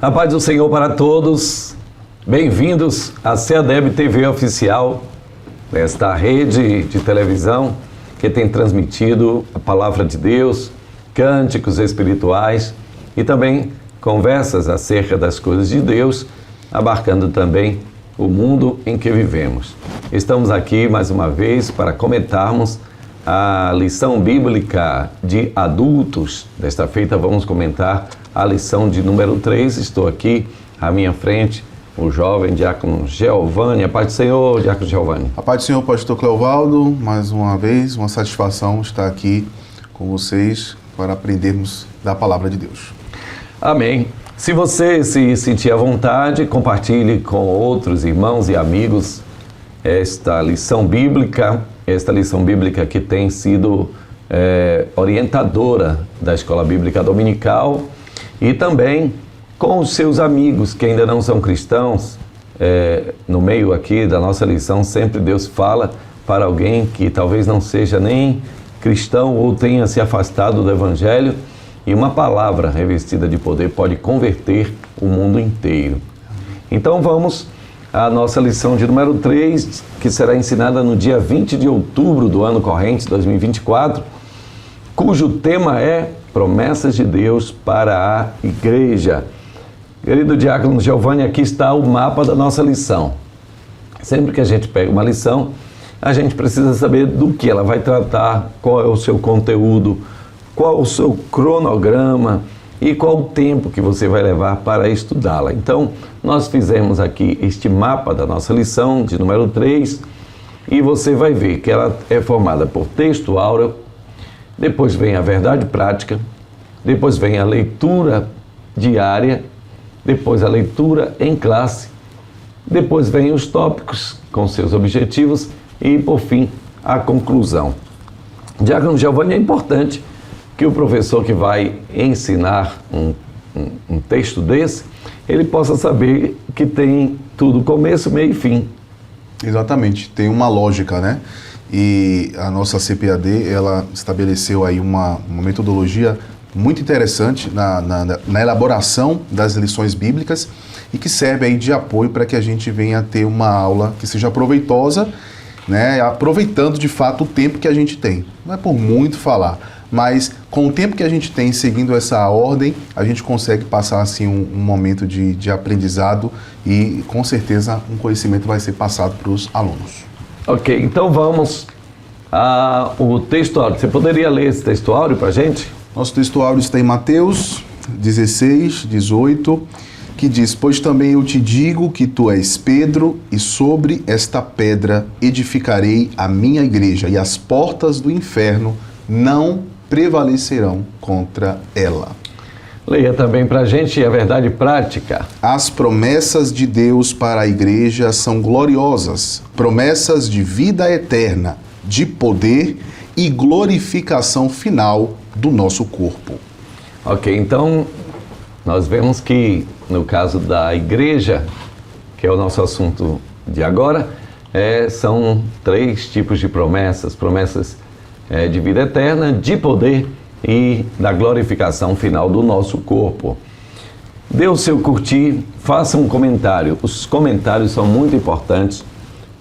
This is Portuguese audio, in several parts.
A paz do Senhor para todos, bem-vindos à CEADEB TV Oficial, esta rede de televisão que tem transmitido a Palavra de Deus, cânticos espirituais e também conversas acerca das coisas de Deus, abarcando também o mundo em que vivemos. Estamos aqui mais uma vez para comentarmos a lição bíblica de adultos. Desta feita vamos comentar a lição de número 3. Estou aqui à minha frente, o jovem diácono Giovanni. A paz do Senhor, diácono Giovanni. A paz do Senhor, pastor Cleovaldo. Mais uma vez, uma satisfação estar aqui com vocês para aprendermos da palavra de Deus. Amém. Se você se sentir à vontade, compartilhe com outros irmãos e amigos esta lição bíblica que tem sido orientadora da Escola Bíblica Dominical, e também com os seus amigos que ainda não são cristãos. No meio aqui da nossa lição, sempre Deus fala para alguém que talvez não seja nem cristão ou tenha se afastado do Evangelho, e uma palavra revestida de poder pode converter o mundo inteiro. Então vamos à nossa lição de número 3, que será ensinada no dia 20 de outubro do ano corrente, 2024, cujo tema é Promessas de Deus para a Igreja. Querido diácono Giovanni, aqui está o mapa da nossa lição. Sempre que a gente pega uma lição, a gente precisa saber do que ela vai tratar, qual é o seu conteúdo, qual o seu cronograma e qual o tempo que você vai levar para estudá-la. Então, nós fizemos aqui este mapa da nossa lição de número 3, e você vai ver que ela é formada por texto áureo, depois vem a verdade prática, depois vem a leitura diária, depois a leitura em classe, depois vem os tópicos com seus objetivos e, por fim, a conclusão. Diácono Giovanni, é importante que o professor que vai ensinar um texto desse, ele possa saber que tem tudo, começo, meio e fim. Exatamente, tem uma lógica, né? E a nossa CPAD, ela estabeleceu aí uma metodologia muito interessante na elaboração das lições bíblicas, e que serve aí de apoio para que a gente venha ter uma aula que seja proveitosa, né? Aproveitando de fato o tempo que a gente tem. Não é por muito falar, mas com o tempo que a gente tem seguindo essa ordem, a gente consegue passar assim um momento de aprendizado, e com certeza um conhecimento vai ser passado para os alunos. Ok, então vamos ao texto áureo. Você poderia ler esse texto áureo para a gente? Nosso texto áureo está em Mateus 16, 18, que diz: Pois também eu te digo que tu és Pedro, e sobre esta pedra edificarei a minha igreja, e as portas do inferno não prevalecerão contra ela. Leia também para a gente a verdade prática. As promessas de Deus para a igreja são gloriosas, promessas de vida eterna, de poder e glorificação final do nosso corpo. Ok, então nós vemos que no caso da igreja, que é o nosso assunto de agora, são 3 tipos de promessas: de vida eterna, de poder e da glorificação final do nosso corpo. Dê o seu curtir, faça um comentário. Os comentários são muito importantes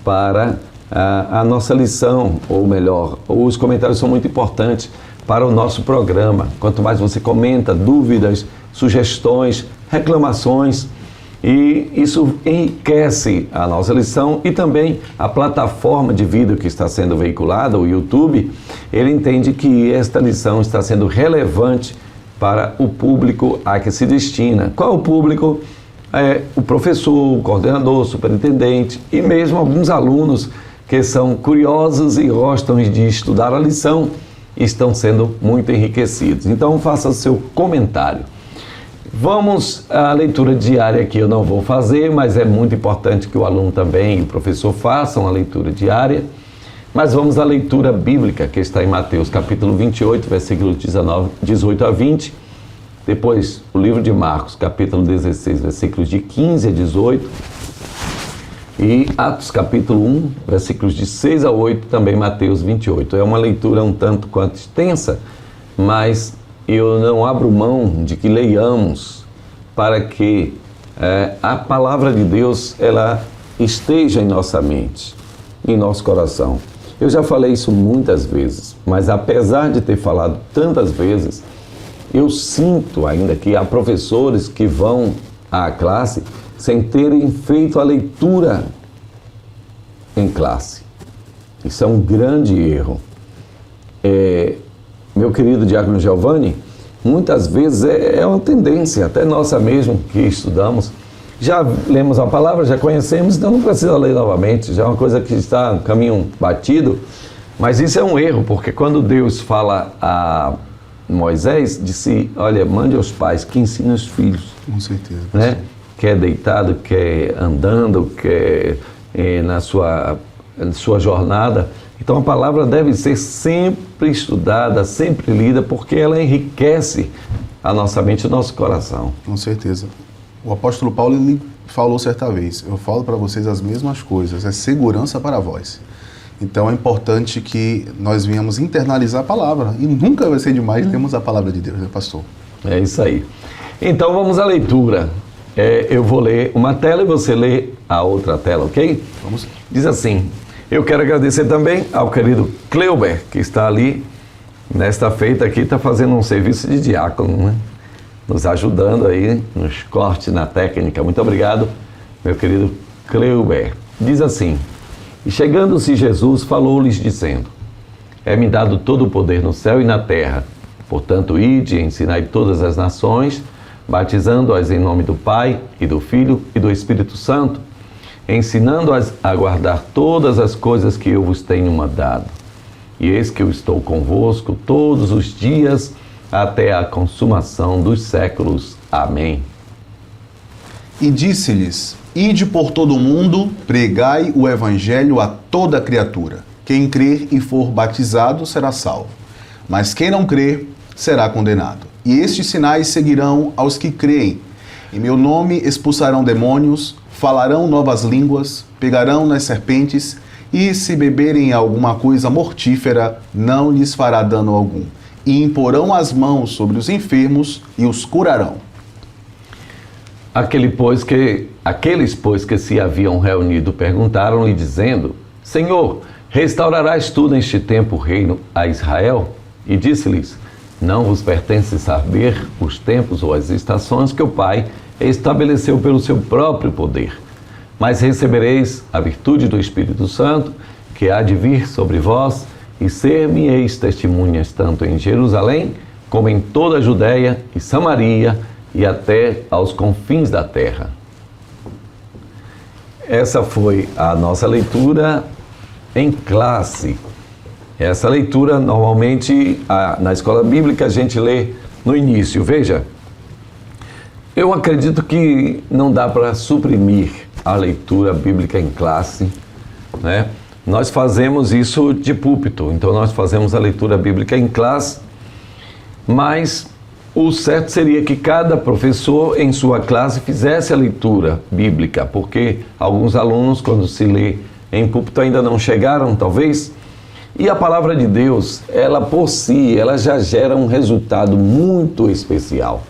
para a nossa lição, ou melhor, os comentários são muito importantes para o nosso programa. Quanto mais você comenta, dúvidas, sugestões, reclamações, e isso enriquece a nossa lição, e também a plataforma de vídeo que está sendo veiculada, o YouTube, ele entende que esta lição está sendo relevante para o público a que se destina. Qual é o público? O professor, o coordenador, o superintendente e mesmo alguns alunos que são curiosos e gostam de estudar a lição, estão sendo muito enriquecidos. Então faça seu comentário. Vamos à leitura diária, que eu não vou fazer, mas é muito importante que o aluno também e o professor façam a leitura diária. Mas vamos à leitura bíblica, que está em Mateus capítulo 28, versículos 18 a 20. Depois, o livro de Marcos, capítulo 16, versículos de 15 a 18. E Atos capítulo 1, versículos de 6 a 8, também Mateus 28. É uma leitura um tanto quanto extensa, mas eu não abro mão de que leiamos para que a palavra de Deus ela esteja em nossa mente, em nosso coração. Eu já falei isso muitas vezes, mas apesar de ter falado tantas vezes, eu sinto ainda que há professores que vão à classe sem terem feito a leitura em classe. Isso é um grande erro. Meu querido Diácono Giovanni, muitas vezes é uma tendência, até nossa mesmo, que estudamos, já lemos a palavra, já conhecemos, então não precisa ler novamente, já é uma coisa que está no caminho batido, mas isso é um erro, porque quando Deus fala a Moisés, disse, olha, mande aos pais que ensinem os filhos. Com certeza. Né? Quer deitado, quer andando, quer na sua jornada. Então a palavra deve ser sempre estudada, sempre lida, porque ela enriquece a nossa mente e o nosso coração. Com certeza. O apóstolo Paulo ele falou certa vez, eu falo para vocês as mesmas coisas, é segurança para vós. Então é importante que nós venhamos internalizar a palavra, e nunca vai ser demais lermos a palavra de Deus, né, pastor? É isso aí. Então vamos à leitura. Eu vou ler uma tela e você lê a outra tela, ok? Vamos. Diz assim, eu quero agradecer também ao querido Cleuber, que está ali, nesta feita aqui, está fazendo um serviço de diácono, né? Nos ajudando aí, nos cortes, na técnica. Muito obrigado, meu querido Cleuber. Diz assim, e chegando-se Jesus, falou-lhes dizendo, é-me dado todo o poder no céu e na terra. Portanto, ide e ensinai todas as nações, batizando-as em nome do Pai, e do Filho, e do Espírito Santo, ensinando-as a guardar todas as coisas que eu vos tenho mandado. E eis que eu estou convosco todos os dias, até a consumação dos séculos. Amém. E disse-lhes, ide por todo o mundo, pregai o evangelho a toda criatura. Quem crer e for batizado será salvo, mas quem não crer será condenado. E estes sinais seguirão aos que creem. Em meu nome expulsarão demônios, falarão novas línguas, pegarão nas serpentes, e se beberem alguma coisa mortífera, não lhes fará dano algum. E imporão as mãos sobre os enfermos e os curarão. Aqueles, pois, que se haviam reunido, perguntaram-lhe, dizendo, Senhor, restaurarás tu neste tempo o reino a Israel? E disse-lhes, não vos pertence saber os tempos ou as estações que o Pai estabeleceu pelo seu próprio poder. Mas recebereis a virtude do Espírito Santo, que há de vir sobre vós, e ser-me-eis testemunhas tanto em Jerusalém, como em toda a Judéia e Samaria, e até aos confins da terra. Essa foi a nossa leitura em classe. Essa leitura, normalmente, na escola bíblica, a gente lê no início. Veja, eu acredito que não dá para suprimir a leitura bíblica em classe, né? Nós fazemos isso de púlpito, então nós fazemos a leitura bíblica em classe, mas o certo seria que cada professor em sua classe fizesse a leitura bíblica, porque alguns alunos, quando se lê em púlpito, ainda não chegaram, talvez, e a palavra de Deus, ela por si, ela já gera um resultado muito especial.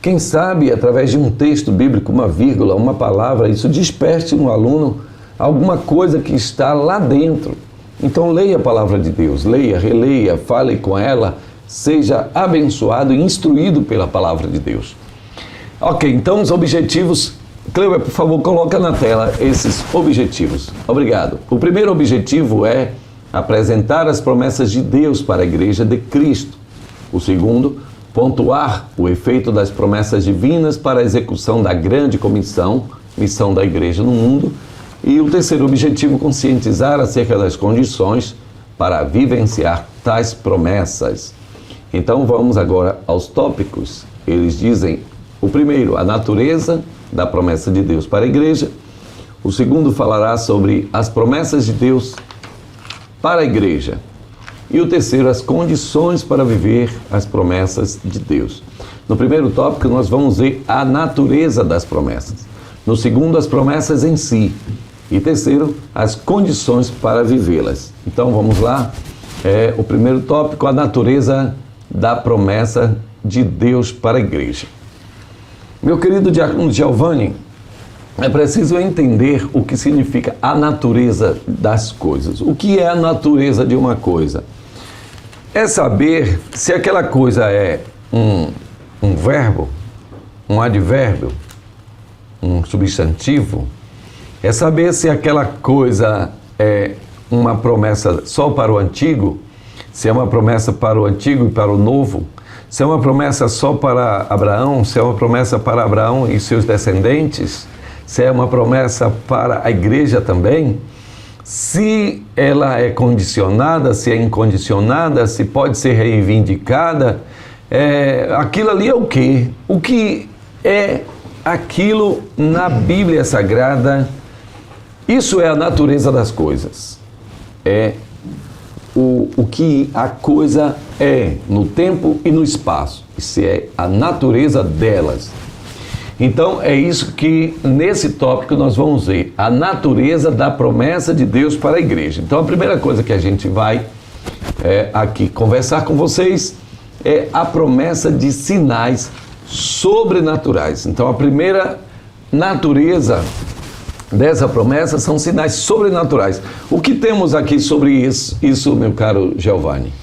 Quem sabe, através de um texto bíblico, uma vírgula, uma palavra, isso desperte no aluno alguma coisa que está lá dentro. Então leia a palavra de Deus, leia, releia, fale com ela, seja abençoado e instruído pela palavra de Deus. Ok, então os objetivos, Cleuber, por favor, coloca na tela esses objetivos. Obrigado. O primeiro objetivo é apresentar as promessas de Deus para a Igreja de Cristo. O segundo, pontuar o efeito das promessas divinas para a execução da grande comissão, missão da Igreja no mundo. E o terceiro objetivo, conscientizar acerca das condições para vivenciar tais promessas. Então vamos agora aos tópicos. Eles dizem, o primeiro, a natureza da promessa de Deus para a Igreja. O segundo falará sobre as promessas de Deus para a Igreja. E o terceiro, as condições para viver as promessas de Deus. No primeiro tópico, nós vamos ver a natureza das promessas. No segundo, as promessas em si. E terceiro, as condições para vivê-las. Então, vamos lá. O primeiro tópico, a natureza da promessa de Deus para a Igreja. Meu querido Diácono Giovanni, é preciso entender o que significa a natureza das coisas. O que é a natureza de uma coisa? É saber se aquela coisa é um verbo, um advérbio, um substantivo. É saber se aquela coisa é uma promessa só para o antigo, se é uma promessa para o antigo e para o novo, se é uma promessa só para Abraão, se é uma promessa para Abraão e seus descendentes, se é uma promessa para a igreja também, se ela é condicionada, se é incondicionada, se pode ser reivindicada, aquilo ali é o quê? O que é aquilo na Bíblia Sagrada? Isso é a natureza das coisas. É o que a coisa é no tempo e no espaço. Isso é a natureza delas. Então, é isso que nesse tópico nós vamos ver, a natureza da promessa de Deus para a igreja. Então, a primeira coisa que a gente vai aqui conversar com vocês é a promessa de sinais sobrenaturais. Então, a primeira natureza dessa promessa são sinais sobrenaturais. O que temos aqui sobre isso, meu caro Giovanni?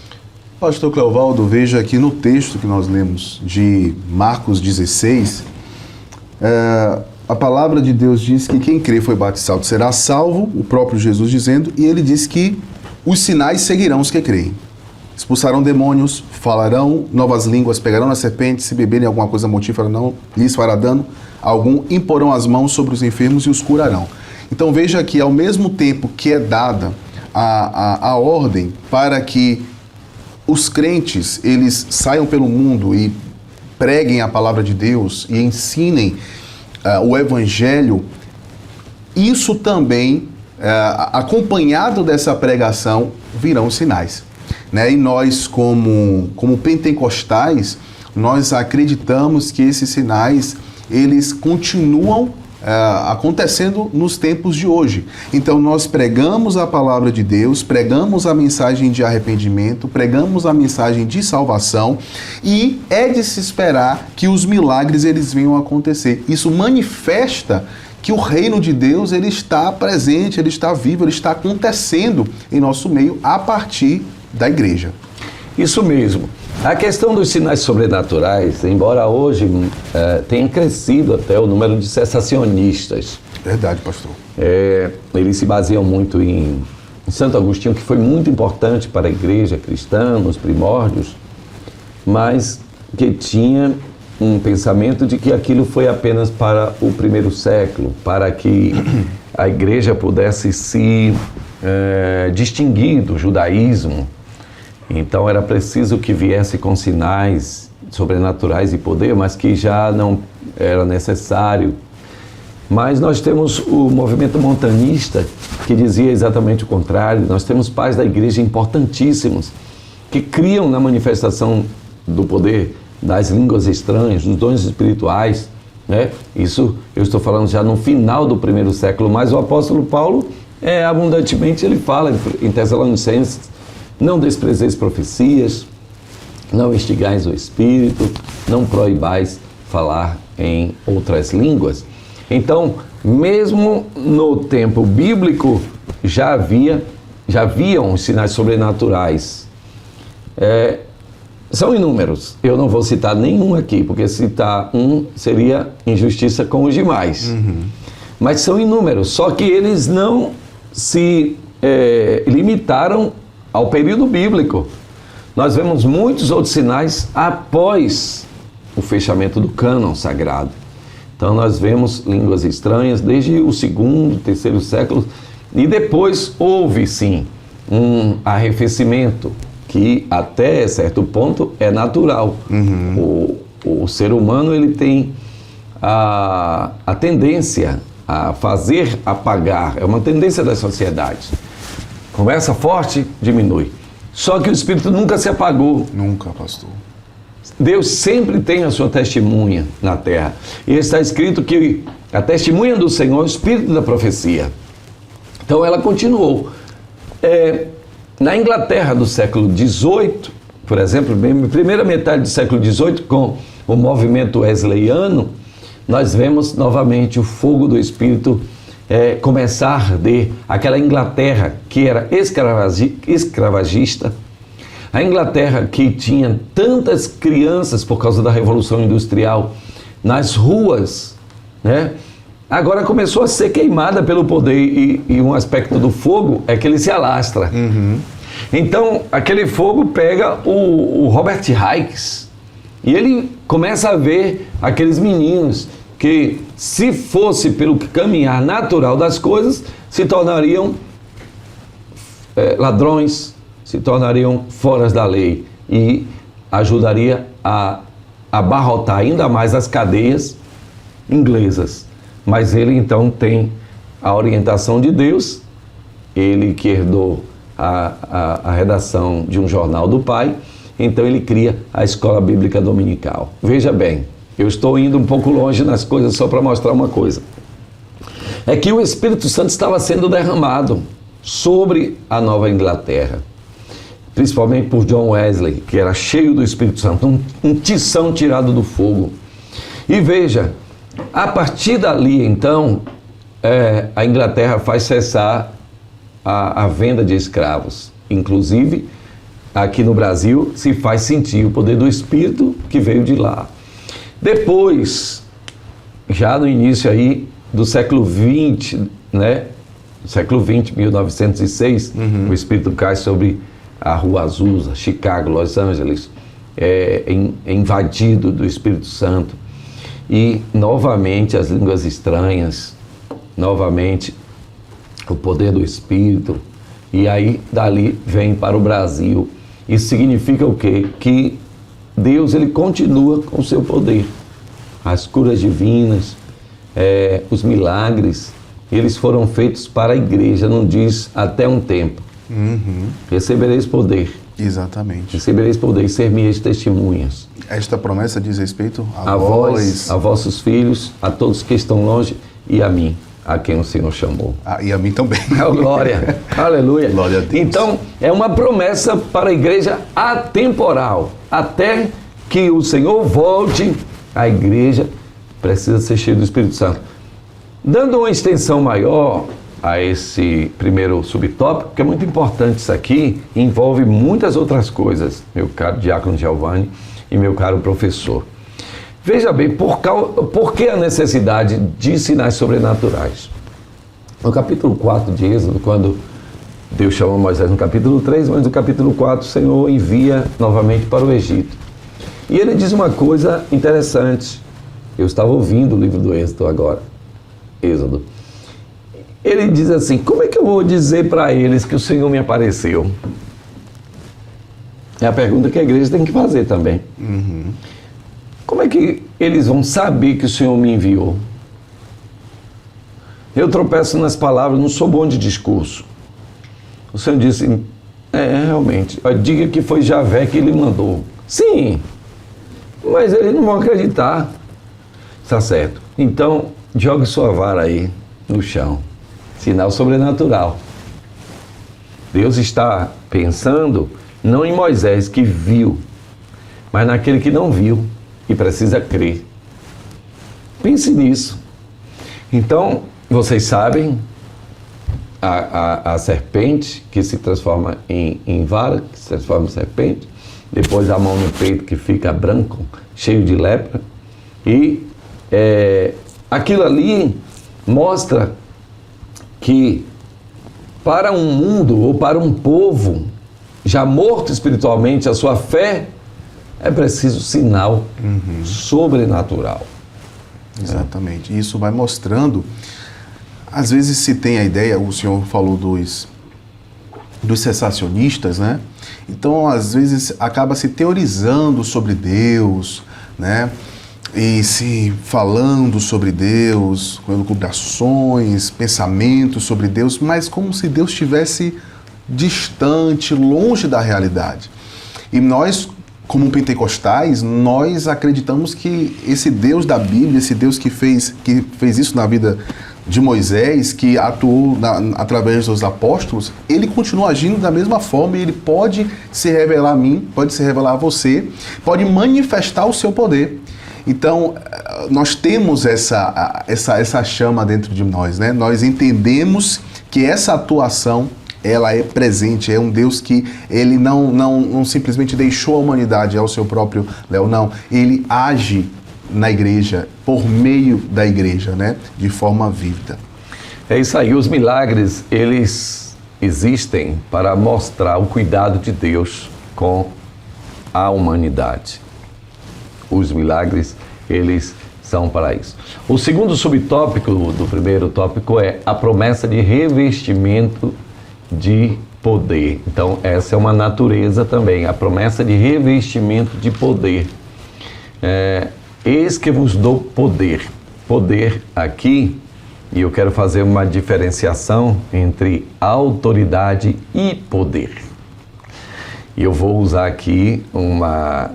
Pastor Cleovaldo, veja aqui no texto que nós lemos de Marcos 16, a palavra de Deus diz que quem crê foi batizado será salvo, o próprio Jesus dizendo, e ele diz que os sinais seguirão os que creem. Expulsarão demônios, falarão novas línguas, pegarão na serpente, se beberem alguma coisa mortífera não lhes fará dano algum, imporão as mãos sobre os enfermos e os curarão. Então veja que ao mesmo tempo que é dada a ordem para que os crentes eles saiam pelo mundo e preguem a palavra de Deus e ensinem o evangelho, isso também, acompanhado dessa pregação, virão os sinais. Né? E nós, como pentecostais, nós acreditamos que esses sinais, eles continuam acontecendo nos tempos de hoje. Então nós pregamos a palavra de Deus, pregamos a mensagem de arrependimento, pregamos a mensagem de salvação e é de se esperar que os milagres eles venham a acontecer. Isso manifesta que o reino de Deus ele está presente, ele está vivo, ele está acontecendo em nosso meio a partir da igreja. Isso mesmo. A questão dos sinais sobrenaturais, embora hoje tenha crescido até o número de cessacionistas. Verdade, pastor. Eles se baseiam muito em Santo Agostinho, que foi muito importante para a igreja cristã nos primórdios, mas que tinha um pensamento de que aquilo foi apenas para o primeiro século, para que a igreja pudesse se distinguir do judaísmo. Então era preciso que viesse com sinais sobrenaturais e poder, mas que já não era necessário. Mas nós temos o movimento montanista, que dizia exatamente o contrário. Nós temos pais da igreja importantíssimos, que criam na manifestação do poder das línguas estranhas, dos dons espirituais, né? Isso eu estou falando já no final do primeiro século, mas o apóstolo Paulo, abundantemente, ele fala em Tessalonicenses: não desprezeis profecias, não instigais o espírito, não proibais falar em outras línguas. Então, mesmo no tempo bíblico, já haviam os sinais sobrenaturais. São inúmeros. Eu não vou citar nenhum aqui, porque citar um seria injustiça com os demais. Mas são inúmeros, só que eles não se limitaram ao período bíblico. Nós vemos muitos outros sinais após o fechamento do cânon sagrado. Então nós vemos línguas estranhas desde o segundo, terceiro século, e depois houve sim um arrefecimento que até certo ponto é natural. O ser humano ele tem a tendência a fazer apagar, é uma tendência da sociedade. Conversa forte, diminui. Só que o Espírito nunca se apagou. Nunca, pastor. Deus sempre tem a sua testemunha na terra. E está escrito que a testemunha do Senhor é o Espírito da profecia. Então ela continuou. Na Inglaterra do século XVIII, por exemplo, primeira metade do século XVIII, com o movimento wesleyano, nós vemos novamente o fogo do Espírito começar a arder. Aquela Inglaterra que era escravagista, a Inglaterra que tinha tantas crianças por causa da Revolução Industrial nas ruas, né? Agora começou a ser queimada pelo poder e um aspecto do fogo é que ele se alastra. Então, aquele fogo pega o Robert Hicks e ele começa a ver aqueles meninos que, se fosse pelo caminhar natural das coisas, se tornariam ladrões, se tornariam fora da lei e ajudaria a abarrotar ainda mais as cadeias inglesas. Mas ele então tem a orientação de Deus, ele que herdou a redação de um jornal do pai, então ele cria a escola bíblica dominical. Veja bem, eu estou indo um pouco longe nas coisas só para mostrar uma coisa. É que o Espírito Santo estava sendo derramado sobre a Nova Inglaterra, principalmente por John Wesley, que era cheio do Espírito Santo, um tição tirado do fogo. E veja, a partir dali então, a Inglaterra faz cessar a venda de escravos. Inclusive, aqui no Brasil se faz sentir o poder do Espírito que veio de lá. Depois, já no início aí do século XX, né? Século XX, 1906, o Espírito cai sobre a Rua Azusa, Chicago, Los Angeles, é invadido do Espírito Santo. E, novamente, as línguas estranhas, novamente, o poder do Espírito. E aí, dali, vem para o Brasil. Isso significa o quê? Que Deus, ele continua com o seu poder. As curas divinas, os milagres, eles foram feitos para a igreja, não diz até um tempo. Recebereis poder. Exatamente. Recebereis poder e ser-me-eis testemunhas. Esta promessa diz respeito a vós, a vossos filhos, a todos que estão longe e a mim, a quem o Senhor chamou. E a mim também. Glória. Aleluia. Glória a Deus. Então, é uma promessa para a igreja atemporal. Até que o Senhor volte, a igreja precisa ser cheia do Espírito Santo. Dando uma extensão maior a esse primeiro subtópico, que é muito importante isso aqui, envolve muitas outras coisas, meu caro diácono Giovanni e meu caro professor. Veja bem, por que a necessidade de sinais sobrenaturais? No capítulo 4 de Êxodo, quando Deus chama Moisés no capítulo 3, mas no capítulo 4 o Senhor envia novamente para o Egito. E ele diz uma coisa interessante. Eu estava ouvindo o livro do Êxodo agora, Êxodo. Ele diz assim, como é que eu vou dizer para eles que o Senhor me apareceu? É a pergunta que a igreja tem que fazer também. Como é que eles vão saber que o Senhor me enviou? Eu tropeço nas palavras, não sou bom de discurso. O Senhor disse, realmente, diga que foi Javé que lhe mandou. Sim, mas eles não vão acreditar. Está certo. Então, jogue sua vara aí no chão. Sinal sobrenatural. Deus está pensando não em Moisés que viu, mas naquele que não viu e precisa crer. Pense nisso. Então, vocês sabem, a serpente que se transforma em vara, que se transforma em serpente, depois a mão no peito que fica branco, cheio de lepra, e aquilo ali mostra que para um mundo ou para um povo já morto espiritualmente, a sua fé, é preciso sinal sobrenatural. Exatamente. Isso vai mostrando, às vezes se tem a ideia, o senhor falou dos sensacionistas, né? Então, às vezes, acaba se teorizando sobre Deus, né? E se falando sobre Deus, com elucubrações, pensamentos sobre Deus, mas como se Deus estivesse distante, longe da realidade. E nós, como pentecostais, nós acreditamos que esse Deus da Bíblia, esse Deus que fez isso na vida de Moisés, que atuou através dos apóstolos, ele continua agindo da mesma forma e ele pode se revelar a mim, pode se revelar a você, pode manifestar o seu poder. Então, nós temos essa chama dentro de nós, né? Nós entendemos que essa atuação, ela é presente, é um Deus que ele não simplesmente deixou a humanidade ao seu próprio léu, não. Ele age na igreja, por meio da igreja, né? De forma vívida. É isso aí, os milagres, eles existem para mostrar o cuidado de Deus com a humanidade. Os milagres, eles são para isso. O segundo subtópico do primeiro tópico é a promessa de revestimento de poder. Então, essa é uma natureza também, a promessa de revestimento de poder. Eis que vos dou poder. Poder aqui, e eu quero fazer uma diferenciação entre autoridade e poder. E eu vou usar aqui uma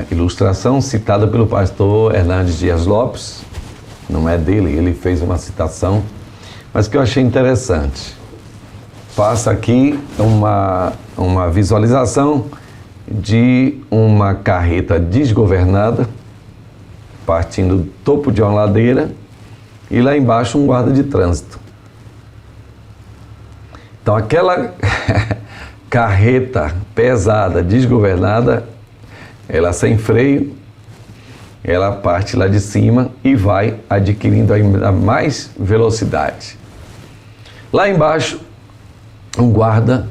ilustração citada pelo pastor Hernandes Dias Lopes. Não é dele, ele fez uma citação, mas que eu achei interessante. Passa aqui uma visualização de uma carreta desgovernada, partindo do topo de uma ladeira, e lá embaixo um guarda de trânsito. Então aquela carreta pesada, desgovernada, ela sem freio, ela parte lá de cima e vai adquirindo ainda mais velocidade. Lá embaixo, um guarda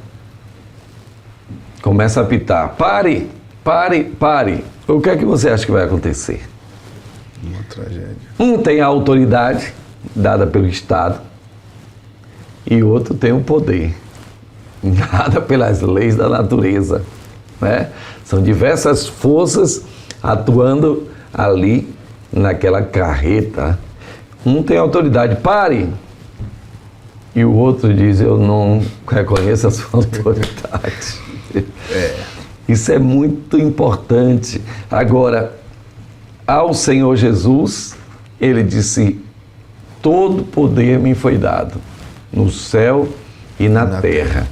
começa a apitar: pare, pare, pare. O que é que você acha que vai acontecer? Uma tragédia. Um tem a autoridade dada pelo Estado e o outro tem o poder dada pelas leis da natureza, né? São diversas forças atuando ali naquela carreta. Um tem autoridade: pare, e o outro diz: eu não reconheço a sua autoridade. Isso é muito importante. Agora, ao Senhor Jesus, ele disse: todo poder me foi dado, no céu e na terra.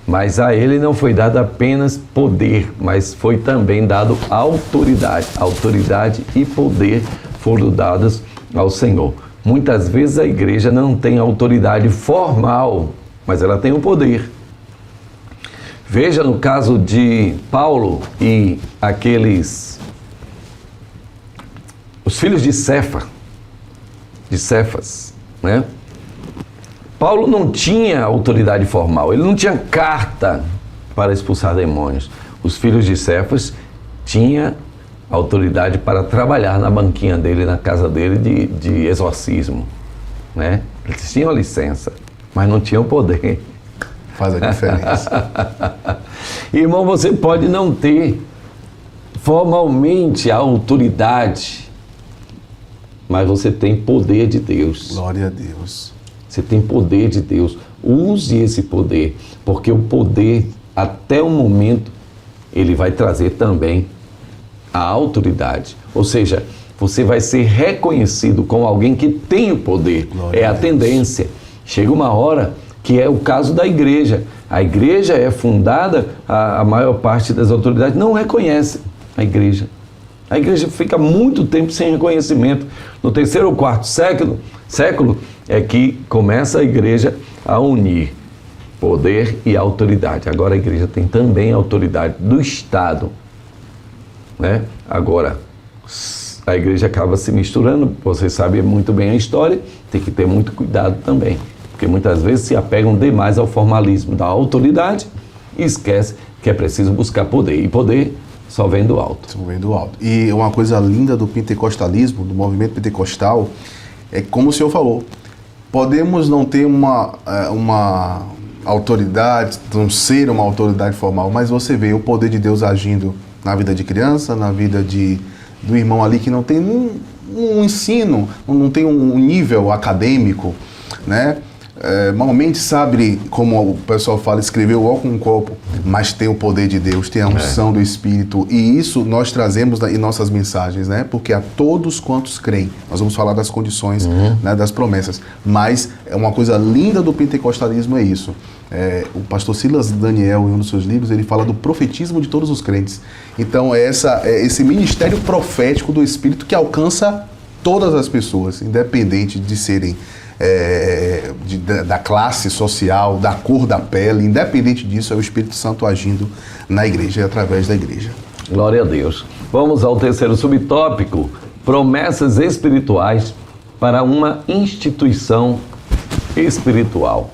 Mas a ele não foi dado apenas poder, mas foi também dado autoridade. Autoridade e poder foram dados ao Senhor. Muitas vezes a igreja não tem autoridade formal, mas ela tem o poder. Veja no caso de Paulo e os filhos de Cefas, né? Paulo não tinha autoridade formal, ele não tinha carta para expulsar demônios. Os filhos de Cefas tinham autoridade para trabalhar na banquinha dele, na casa dele de exorcismo, né? Eles tinham a licença, mas não tinham poder. Faz a diferença. Irmão, você pode não ter formalmente a autoridade, mas você tem poder de Deus. Glória a Deus. Você tem poder de Deus. Use esse poder, porque o poder, até o momento, ele vai trazer também a autoridade. Ou seja, você vai ser reconhecido como alguém que tem o poder. Glória é a tendência. Chega uma hora que é o caso da igreja. A igreja é fundada, a maior parte das autoridades não reconhece a igreja. A igreja fica muito tempo sem reconhecimento. No 3º ou 4º século é que começa a igreja a unir poder e autoridade. Agora a igreja tem também a autoridade do Estado, né? Agora, a igreja acaba se misturando, você sabe muito bem a história, tem que ter muito cuidado também, porque muitas vezes se apegam demais ao formalismo da autoridade e esquece que é preciso buscar poder, e poder só vem do alto. Só vem do alto. E uma coisa linda do pentecostalismo, do movimento pentecostal, é como o senhor falou, podemos não ter uma autoridade, não ser uma autoridade formal, mas você vê o poder de Deus agindo na vida de criança, na vida do irmão ali que não tem um ensino, não tem um nível acadêmico, né? Normalmente sabe, como o pessoal fala, escreveu ó com um copo, mas tem o poder de Deus, tem a unção do Espírito, e isso nós trazemos em nossas mensagens, né? Porque a todos quantos creem, nós vamos falar das condições, né, das promessas, mas uma coisa linda do pentecostalismo é isso. O pastor Silas Daniel, em um dos seus livros, ele fala do profetismo de todos os crentes. Então esse ministério profético do Espírito que alcança todas as pessoas, independente de serem da classe social, da cor da pele, independente disso, é o Espírito Santo agindo na igreja e através da igreja. Glória a Deus. Vamos ao terceiro subtópico, promessas espirituais para uma instituição espiritual.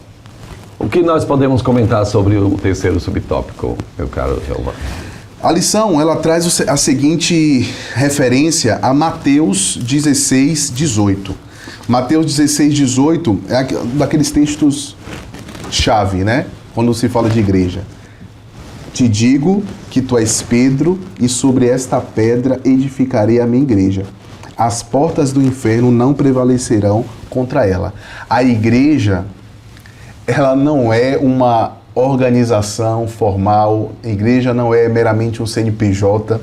O que nós podemos comentar sobre o terceiro subtópico, meu caro Jeová? A lição, ela traz a seguinte referência a Mateus 16, 18. Mateus 16, 18 é daqueles textos chave, né? Quando se fala de igreja. Te digo que tu és Pedro, e sobre esta pedra edificarei a minha igreja. As portas do inferno não prevalecerão contra ela. A igreja, ela não é uma organização formal, a igreja não é meramente um CNPJ.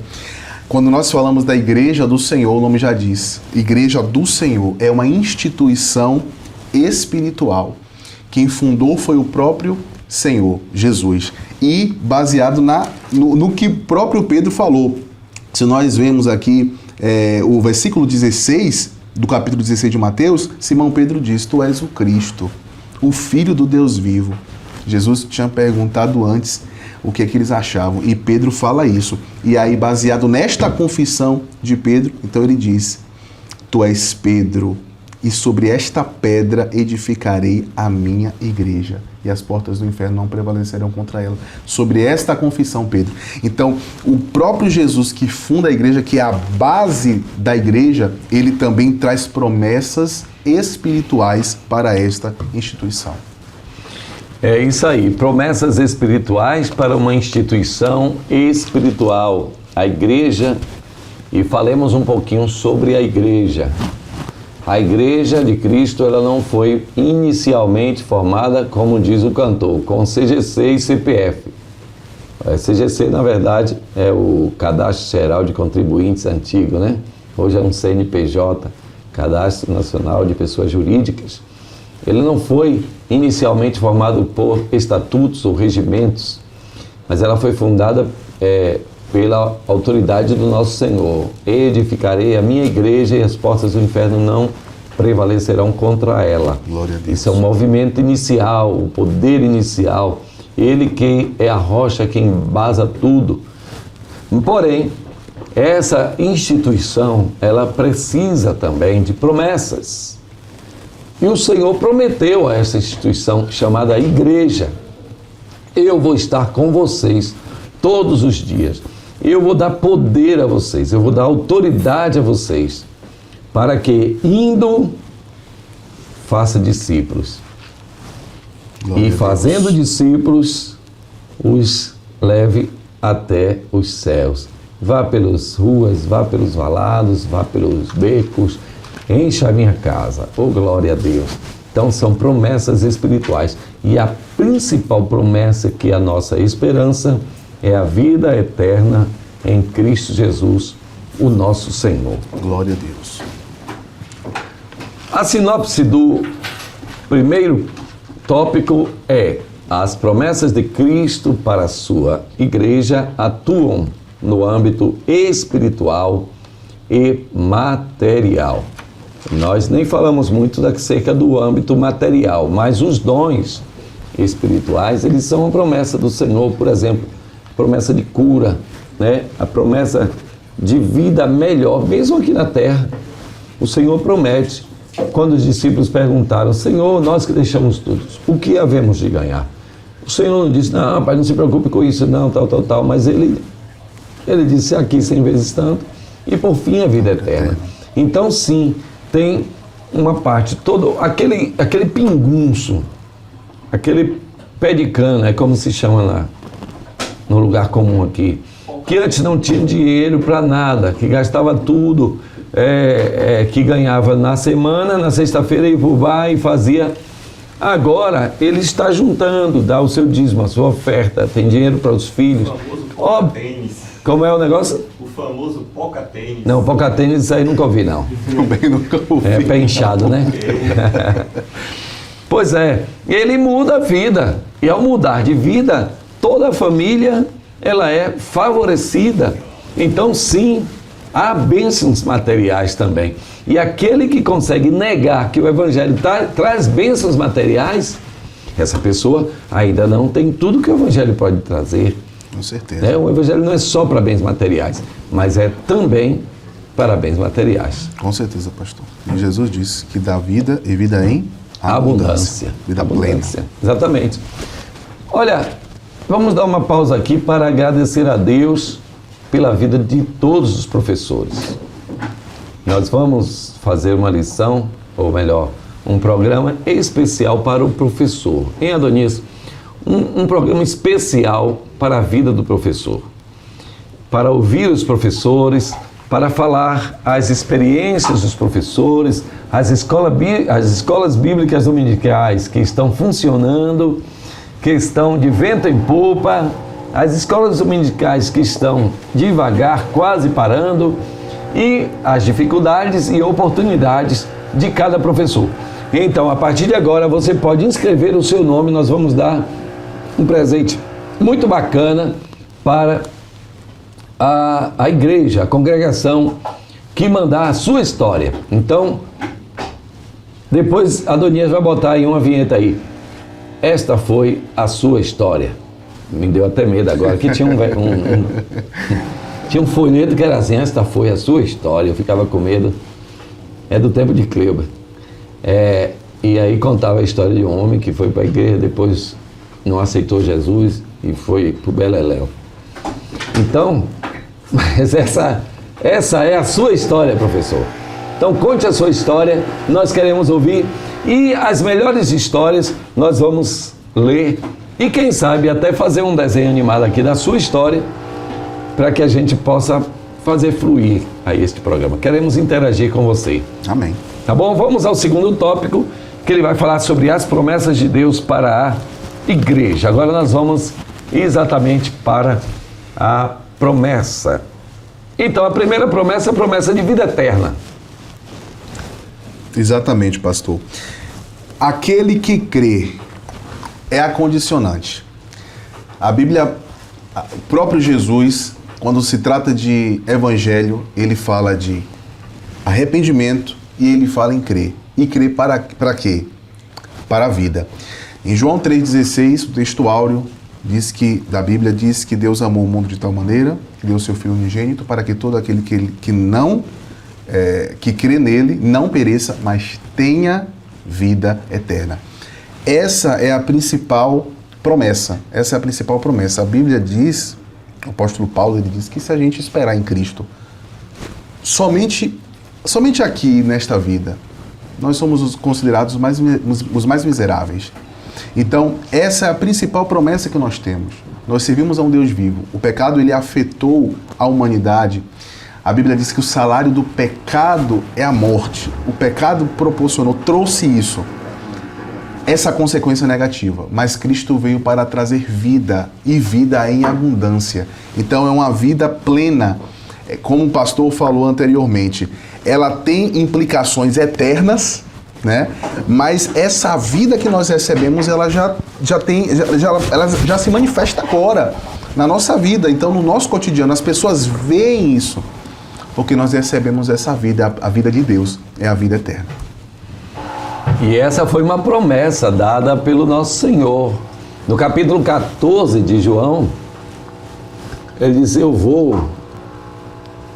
Quando nós falamos da igreja do Senhor, o nome já diz, igreja do Senhor é uma instituição espiritual. Quem fundou foi o próprio Senhor, Jesus. E baseado no que o próprio Pedro falou. Se nós vemos aqui o versículo 16 do capítulo 16 de Mateus, Simão Pedro diz, tu és o Cristo, o Filho do Deus vivo. Jesus tinha perguntado antes o que é que eles achavam, e Pedro fala isso. E aí, baseado nesta confissão de Pedro, então ele diz, tu és Pedro, e sobre esta pedra edificarei a minha igreja, e as portas do inferno não prevalecerão contra ela. Sobre esta confissão, Pedro. Então, o próprio Jesus que funda a igreja, que é a base da igreja, ele também traz promessas espirituais para esta instituição. É isso aí, promessas espirituais para uma instituição espiritual, a igreja, e falemos um pouquinho sobre a igreja. A igreja de Cristo, ela não foi inicialmente formada, como diz o cantor, com CGC e CPF. CGC, na verdade, é o Cadastro Geral de Contribuintes antigo, né? Hoje é um CNPJ, Cadastro Nacional de Pessoas Jurídicas. Ele não foi inicialmente formado por estatutos ou regimentos, mas ela foi fundada pela autoridade do nosso Senhor. Edificarei a minha igreja e as portas do inferno não prevalecerão contra ela. Glória a Deus. Isso é um movimento inicial, o poder inicial. Ele que é a rocha que embasa tudo. Porém, essa instituição, ela precisa também de promessas. E o Senhor prometeu a essa instituição chamada igreja, eu vou estar com vocês todos os dias, eu vou dar poder a vocês, eu vou dar autoridade a vocês, para que, indo, faça discípulos. Glória E fazendo discípulos, os leve até os céus. Vá pelas ruas, vá pelos valados, vá pelos becos, encha a minha casa, oh glória a Deus. Então são promessas espirituais, e a principal promessa que é a nossa esperança é a vida eterna em Cristo Jesus, o nosso Senhor. Glória a Deus. A sinopse do primeiro tópico é: as promessas de Cristo para a sua igreja atuam no âmbito espiritual e material. Nós nem falamos muito acerca do âmbito material, mas os dons espirituais, eles são a promessa do Senhor. Por exemplo, a promessa de cura, né? A promessa de vida melhor, mesmo aqui na terra. O Senhor promete. Quando os discípulos perguntaram, Senhor, nós que deixamos tudo, o que havemos de ganhar? O Senhor não disse, não, pai, não se preocupe com isso, não, tal, mas ele disse aqui 100 vezes tanto, e por fim a vida eterna. Então sim, tem uma parte, todo aquele pingunço, aquele pé de cana, é como se chama lá, no lugar comum aqui, que antes não tinha dinheiro para nada, que gastava tudo, que ganhava na semana, na sexta-feira ia pro bar e fazia. Agora ele está juntando, dá o seu dízimo, a sua oferta, tem dinheiro para os filhos. O famoso poca-tênis. Como é o negócio? O famoso poca-tênis. Não, poca-tênis, isso aí nunca ouvi, não. Também nunca ouvi. É pé inchado, né? Pois é, ele muda a vida. E ao mudar de vida, toda a família, ela é favorecida. Então, sim, há bênçãos materiais também. E aquele que consegue negar que o Evangelho traz bênçãos materiais, essa pessoa ainda não tem tudo que o Evangelho pode trazer. Com certeza. O Evangelho não é só para bens materiais, mas é também para bens materiais. Com certeza, pastor. E Jesus disse que dá vida e vida em abundância. Vida Abundância. plena. Exatamente. Olha, vamos dar uma pausa aqui para agradecer a Deus pela vida de todos os professores. Nós vamos fazer uma lição, ou melhor, um programa especial para o professor. Em Adonias, um programa especial para a vida do professor. Para ouvir os professores, para falar as experiências dos professores, as escolas bíblicas dominicais que estão funcionando, que estão de vento em popa, as escolas dominicais que estão devagar, quase parando, e as dificuldades e oportunidades de cada professor. Então, a partir de agora, você pode inscrever o seu nome, nós vamos dar um presente muito bacana para a igreja, a congregação que mandar a sua história. Então, depois Adonias vai botar aí uma vinheta aí. Esta foi a sua história. Me deu até medo agora, que tinha tinha um folheto que era assim, esta foi a sua história. Eu ficava com medo. É do tempo de Cleuba. E aí contava a história de um homem que foi para a igreja, depois não aceitou Jesus e foi para o Beleléu. Então, mas essa é a sua história, professor. Então conte a sua história, nós queremos ouvir, e as melhores histórias nós vamos ler e quem sabe até fazer um desenho animado aqui da sua história, para que a gente possa fazer fluir a este programa. Queremos interagir com você. Amém. Tá bom? Vamos ao segundo tópico, que ele vai falar sobre as promessas de Deus para a igreja. Agora nós vamos exatamente para a promessa. Então, a primeira promessa é a promessa de vida eterna. Exatamente, pastor. Aquele que crê é a condicionante. A Bíblia, o próprio Jesus, quando se trata de evangelho, ele fala de arrependimento e ele fala em crer. E crer para quê? Para a vida. Em João 3,16, o texto áureo da Bíblia diz que Deus amou o mundo de tal maneira que deu o seu Filho unigênito para que todo aquele que crê nele não pereça, mas tenha vida eterna. Essa é a principal promessa. Essa é a principal promessa. A Bíblia diz, o apóstolo Paulo, ele diz que se a gente esperar em Cristo, somente aqui nesta vida, nós somos considerados os mais miseráveis. Então, essa é a principal promessa que nós temos. Nós servimos a um Deus vivo. O pecado, ele afetou a humanidade. A Bíblia diz que o salário do pecado é a morte. O pecado trouxe isso. Essa consequência negativa. Mas Cristo veio para trazer vida, e vida em abundância. Então, é uma vida plena. Como o pastor falou anteriormente, ela tem implicações eternas, né? Mas essa vida que nós recebemos, ela já se manifesta agora na nossa vida. Então, no nosso cotidiano, as pessoas veem isso, porque nós recebemos essa vida, a vida de Deus, é a vida eterna. E essa foi uma promessa dada pelo nosso Senhor. No capítulo 14 de João, ele diz: eu vou,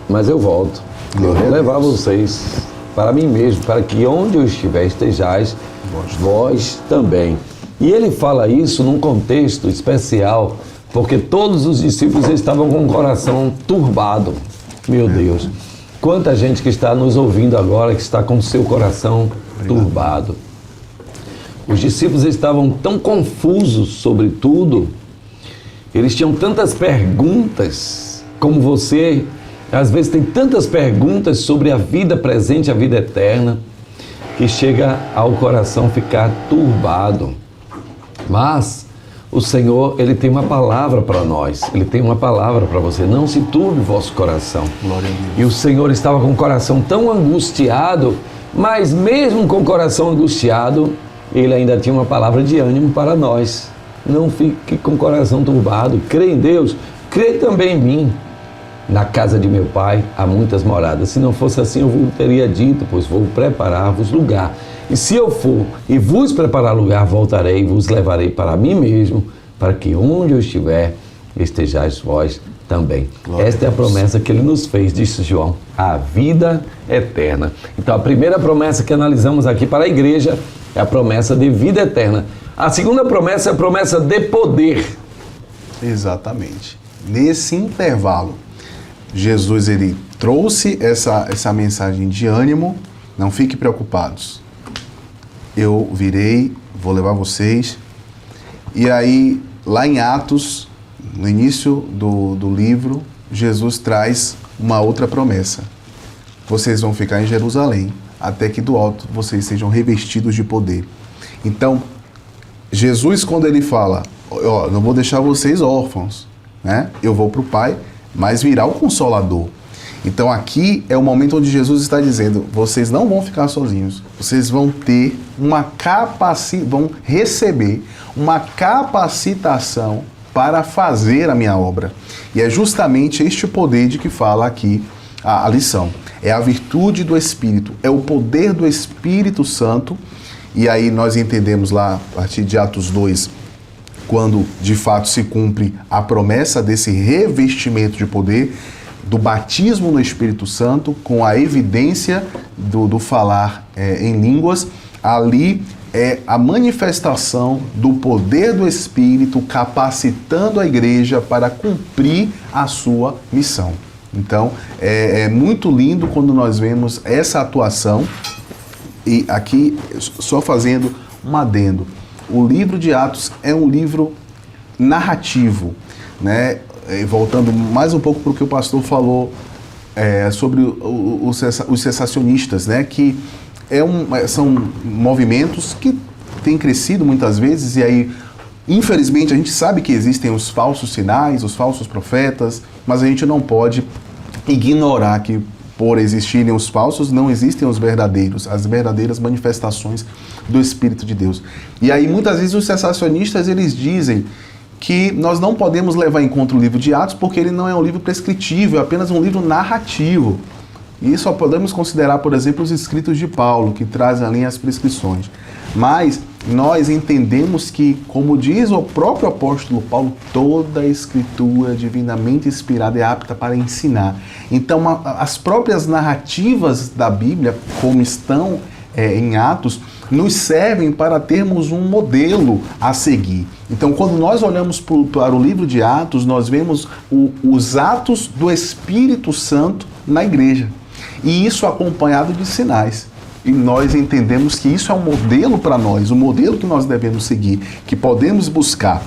mas eu volto. Eu vou levar vocês para mim mesmo, para que onde eu estiver estejais, vós também. E ele fala isso num contexto especial, porque todos os discípulos estavam com o coração turbado. Meu Deus, quanta gente que está nos ouvindo agora, que está com o seu coração turbado. Os discípulos estavam tão confusos sobre tudo, eles tinham tantas perguntas, como você às vezes tem tantas perguntas sobre a vida presente, a vida eterna, que chega ao coração ficar turbado. Mas o Senhor, Ele tem uma palavra para nós, Ele tem uma palavra para você: não se turbe o vosso coração. Glória a Deus. E o Senhor estava com o coração tão angustiado, mas mesmo com o coração angustiado, Ele ainda tinha uma palavra de ânimo para nós. Não fique com o coração turbado, crê em Deus, crê também em mim. Na casa de meu pai há muitas moradas. Se não fosse assim, eu vos teria dito, pois vou preparar-vos lugar. E se eu for e vos preparar lugar, voltarei e vos levarei para mim mesmo, para que onde eu estiver, estejais vós também. Glória Esta é a promessa que ele nos fez, disse João, a vida eterna. Então, a primeira promessa que analisamos aqui para a igreja é a promessa de vida eterna. A segunda promessa é a promessa de poder. Exatamente. Nesse intervalo, Jesus ele trouxe essa mensagem de ânimo. Não fiquem preocupados. Eu virei, vou levar vocês. E aí, lá em Atos, no início do livro, Jesus traz uma outra promessa. Vocês vão ficar em Jerusalém, até que do alto vocês sejam revestidos de poder. Então, Jesus, quando ele fala, ó, não vou deixar vocês órfãos, né? Eu vou para o Pai, mas virá o Consolador. Então aqui é o momento onde Jesus está dizendo, vocês não vão ficar sozinhos, vocês vão ter vão receber uma capacitação para fazer a minha obra. E é justamente este poder de que fala aqui a lição. É a virtude do Espírito, é o poder do Espírito Santo. E aí nós entendemos lá, a partir de Atos 2, quando de fato se cumpre a promessa desse revestimento de poder, do batismo no Espírito Santo, com a evidência do falar em línguas, ali é a manifestação do poder do Espírito capacitando a igreja para cumprir a sua missão. Então, é muito lindo quando nós vemos essa atuação. E aqui, só fazendo um adendo, o livro de Atos é um livro narrativo, né? Voltando mais um pouco para o que o pastor falou sobre os cessacionistas, né? Que são movimentos que têm crescido muitas vezes, e aí, infelizmente, a gente sabe que existem os falsos sinais, os falsos profetas, mas a gente não pode ignorar que, por existirem os falsos, não existem os verdadeiros, as verdadeiras manifestações do Espírito de Deus. E aí, muitas vezes, os cessacionistas, eles dizem que nós não podemos levar em conta o livro de Atos porque ele não é um livro prescritivo, é apenas um livro narrativo. E só podemos considerar, por exemplo, os escritos de Paulo, que trazem ali as prescrições. Mas nós entendemos que, como diz o próprio apóstolo Paulo, toda a escritura divinamente inspirada é apta para ensinar. Então, as próprias narrativas da Bíblia, como estão em Atos, nos servem para termos um modelo a seguir. Então, quando nós olhamos para o livro de Atos, nós vemos os atos do Espírito Santo na igreja. E isso acompanhado de sinais. E nós entendemos que isso é um modelo para nós, um modelo que nós devemos seguir, que podemos buscar,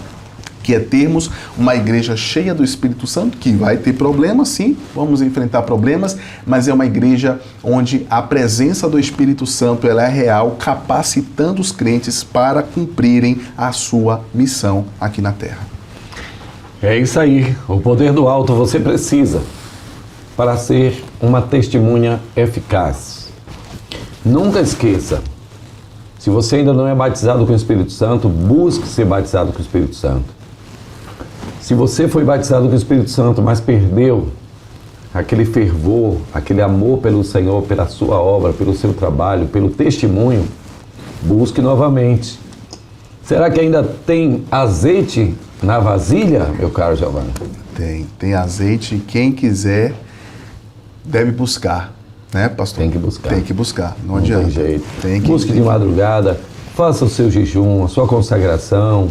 que é termos uma igreja cheia do Espírito Santo, que vai ter problemas, sim, vamos enfrentar problemas, mas é uma igreja onde a presença do Espírito Santo ela é real, capacitando os crentes para cumprirem a sua missão aqui na terra. É isso aí, o poder do alto você precisa para ser uma testemunha eficaz. Nunca esqueça, se você ainda não é batizado com o Espírito Santo, busque ser batizado com o Espírito Santo. Se você foi batizado com o Espírito Santo, mas perdeu aquele fervor, aquele amor pelo Senhor, pela sua obra, pelo seu trabalho, pelo testemunho, busque novamente. Será que ainda tem azeite na vasilha, meu caro Giovanni? Tem azeite. Quem quiser deve buscar, né, pastor? Tem que buscar. Tem que buscar, não adianta. Tem jeito. Tem que... Busque de madrugada, faça o seu jejum, a sua consagração.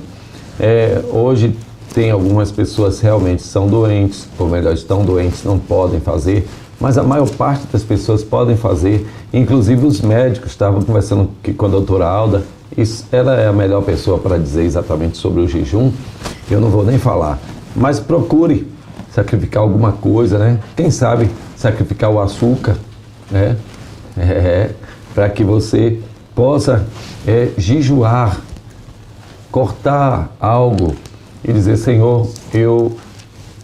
Hoje tem algumas pessoas realmente são doentes, ou melhor, estão doentes, não podem fazer, mas a maior parte das pessoas podem fazer, inclusive os médicos. Estavam conversando com a doutora Alda, ela é a melhor pessoa para dizer exatamente sobre o jejum, eu não vou nem falar, mas procure sacrificar alguma coisa, né? Quem sabe sacrificar o açúcar, né? Para que você possa jejuar, cortar algo e dizer, Senhor, eu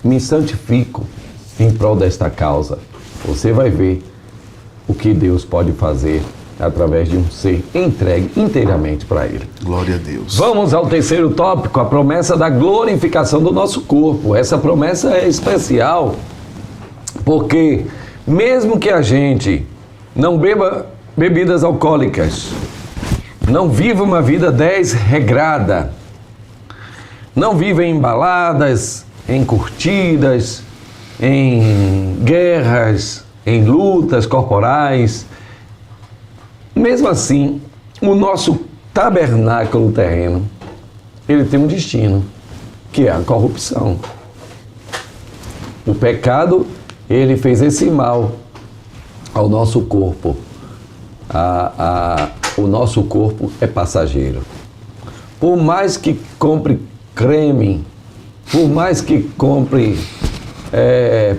me santifico em prol desta causa. Você vai ver o que Deus pode fazer através de um ser entregue inteiramente para Ele. Glória a Deus. Vamos ao terceiro tópico, a promessa da glorificação do nosso corpo. Essa promessa é especial Porque mesmo que a gente não beba bebidas alcoólicas, não viva uma vida desregrada, não viva em baladas, em curtidas, em guerras, em lutas corporais, mesmo assim, o nosso tabernáculo terreno, ele tem um destino, que é a corrupção. O pecado, ele fez esse mal ao nosso corpo. O nosso corpo é passageiro. Por mais que compre creme, por mais que compre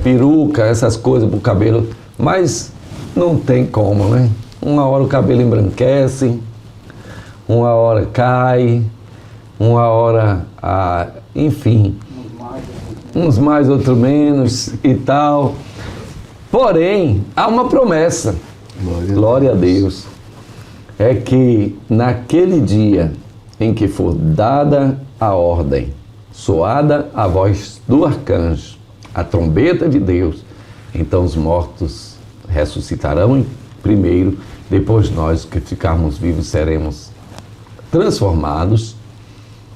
peruca, essas coisas para o cabelo, mas não tem como, né? Uma hora o cabelo embranquece, uma hora cai, uma hora, enfim, uns mais, outros menos e tal. Porém, há uma promessa, glória a Deus, é que naquele dia em que for dada a ordem, soada a voz do arcanjo, a trombeta de Deus, então os mortos ressuscitarão primeiro, depois nós que ficarmos vivos seremos transformados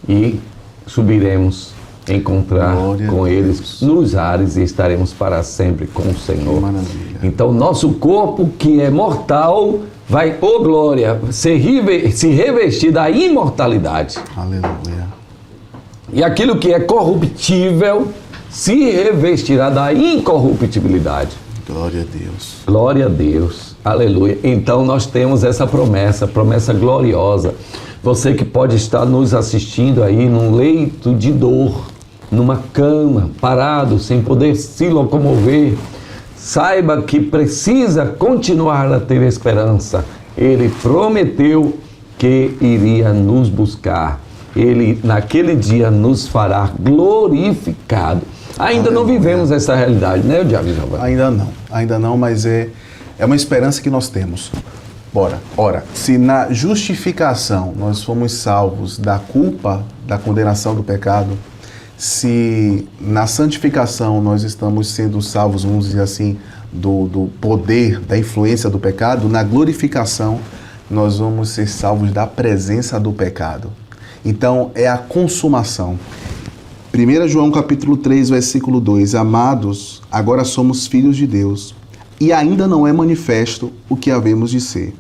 e subiremos encontrar com eles nos ares e estaremos para sempre com o Senhor. Então nosso corpo que é mortal vai, glória, se revestir da imortalidade. Aleluia. E aquilo que é corruptível se revestirá da incorruptibilidade. Glória a Deus. Glória a Deus. Aleluia. Então nós temos essa promessa gloriosa. Você que pode estar nos assistindo aí num leito de dor, numa cama, parado, sem poder se locomover, saiba que precisa continuar a ter esperança. Ele prometeu que iria nos buscar. Ele, naquele dia, nos fará glorificado. Ainda não vivemos essa realidade, né, Diácono Giovanni? Ainda não, mas é uma esperança que nós temos. Ora, se na justificação nós fomos salvos da culpa, da condenação do pecado, se na santificação nós estamos sendo salvos, vamos dizer assim, do poder, da influência do pecado, na glorificação nós vamos ser salvos da presença do pecado. Então é a consumação. 1 João capítulo 3, versículo 2, amados, agora somos filhos de Deus, e ainda não é manifesto o que havemos de ser.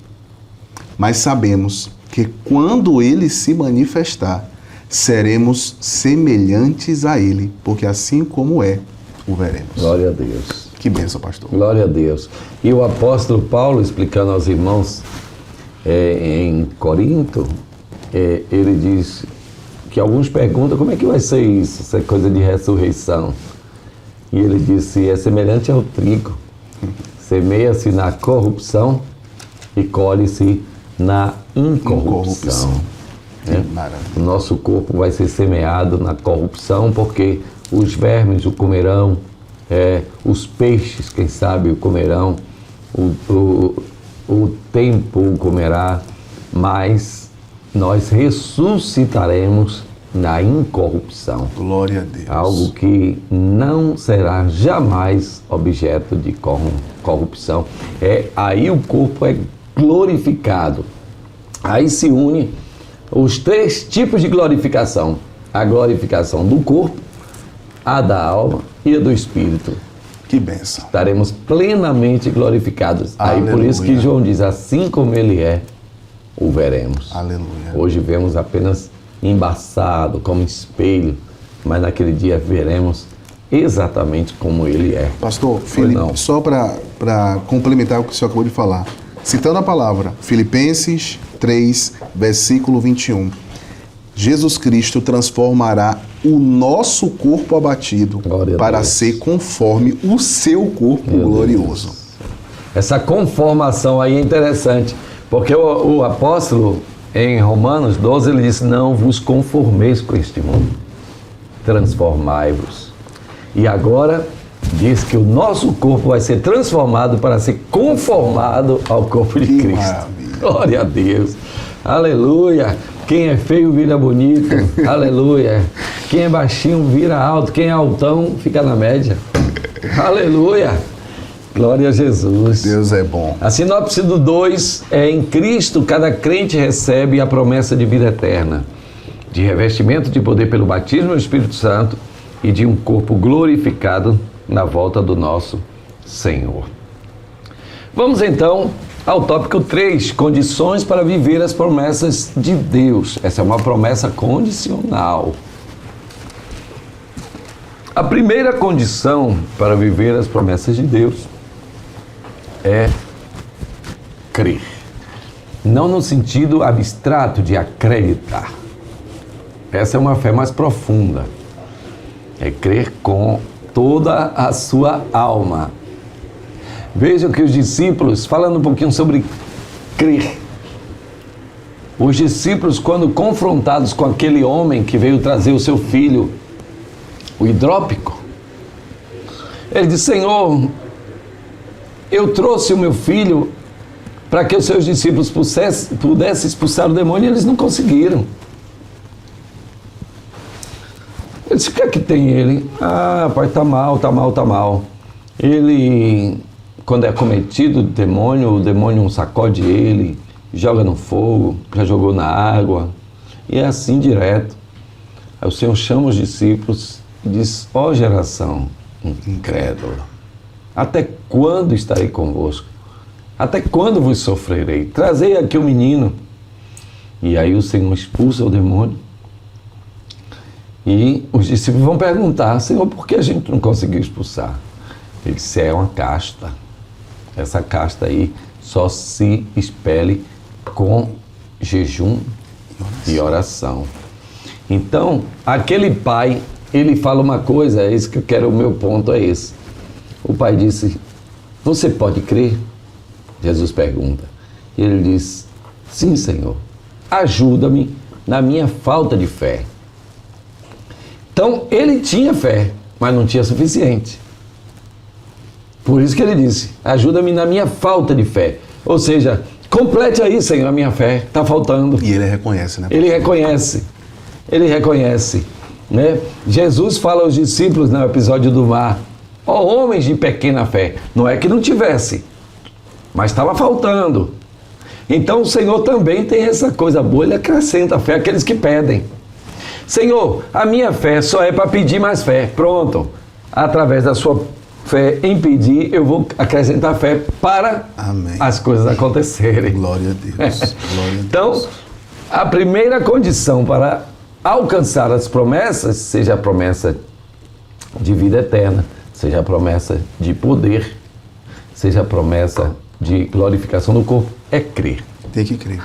Mas sabemos que quando Ele se manifestar, seremos semelhantes a Ele, porque assim como é, o veremos. Glória a Deus. Que bênção, pastor. Glória a Deus. E o apóstolo Paulo, explicando aos irmãos em Corinto, ele diz que alguns perguntam como é que vai ser isso, essa coisa de ressurreição. E ele disse, é semelhante ao trigo. Semeia-se na corrupção e colhe-se na incorrupção. O nosso corpo vai ser semeado na corrupção porque os vermes o comerão, os peixes, quem sabe, o comerão, o tempo o comerá, mas nós ressuscitaremos na incorrupção. Glória a Deus. Algo que não será jamais objeto de corrupção. Aí o corpo é glorificado. Aí se une os 3 tipos de glorificação. A glorificação do corpo, a da alma e a do espírito. Que bênção. Estaremos plenamente glorificados. Aleluia. Aí por isso que João diz, assim como ele é, o veremos. Aleluia. Hoje vemos apenas embaçado, como espelho, mas naquele dia veremos exatamente como ele é. Pastor, só para complementar o que o senhor acabou de falar, citando a palavra, Filipenses 3, versículo 21, Jesus Cristo transformará o nosso corpo abatido para ser conforme o seu corpo glorioso. Deus. Essa conformação aí é interessante, porque o apóstolo, em Romanos 12, ele diz, não vos conformeis com este mundo, transformai-vos. E agora diz que o nosso corpo vai ser transformado para ser conformado ao corpo de Cristo. Maravilha. Glória a Deus. Aleluia. Quem é feio vira bonito. Aleluia. Quem é baixinho vira alto. Quem é altão fica na média. Aleluia. Glória a Jesus. Deus é bom. A sinopse do 2 é: em Cristo cada crente recebe a promessa de vida eterna, de revestimento de poder pelo batismo no Espírito Santo e de um corpo glorificado na volta do nosso Senhor. Vamos então ao tópico 3, condições para viver as promessas de Deus. Essa é uma promessa condicional. A primeira condição para viver as promessas de Deus é crer. Não no sentido abstrato de acreditar. Essa é uma fé mais profunda. É crer com toda a sua alma. Vejam que os discípulos, falando um pouquinho sobre crer, os discípulos, quando confrontados com aquele homem que veio trazer o seu filho, o hidrópico, ele disse: Senhor, eu trouxe o meu filho para que os seus discípulos pudessem expulsar o demônio, e eles não conseguiram. Ele disse: o que é que tem ele? Ah, pai, tá mal. Ele, quando é acometido do demônio, o demônio sacode ele, joga no fogo, já jogou na água, e é assim direto. Aí o Senhor chama os discípulos e diz: ó geração incrédula, até quando estarei convosco? Até quando vos sofrerei? Trazei aqui o menino. E aí o Senhor expulsa o demônio. E os discípulos vão perguntar: Senhor, por que a gente não conseguiu expulsar? Ele disse: é uma casta. Essa casta aí só se expele com jejum e oração. Então, aquele pai, ele fala uma coisa, é isso que eu quero, o meu ponto é esse. O pai disse: você pode crer? Jesus pergunta. E ele diz: sim, Senhor, ajuda-me na minha falta de fé. Então, ele tinha fé, mas não tinha suficiente. Por isso que ele disse: ajuda-me na minha falta de fé. Ou seja, complete aí, Senhor, a minha fé, está faltando. E ele reconhece, né? Ele reconhece, né? Jesus fala aos discípulos no episódio do mar: ó homens de pequena fé. Não é que não tivesse, mas estava faltando. Então o Senhor também tem essa coisa boa, Ele acrescenta a fé àqueles que pedem. Senhor, a minha fé só é para pedir mais fé. Pronto. Através da sua fé em pedir, eu vou acrescentar fé para Amém. As coisas acontecerem. Glória a Deus. Glória a Então, Deus. a primeira condição para alcançar as promessas, seja a promessa de vida eterna, seja a promessa de poder, seja a promessa de glorificação do corpo, é crer. Tem que crer.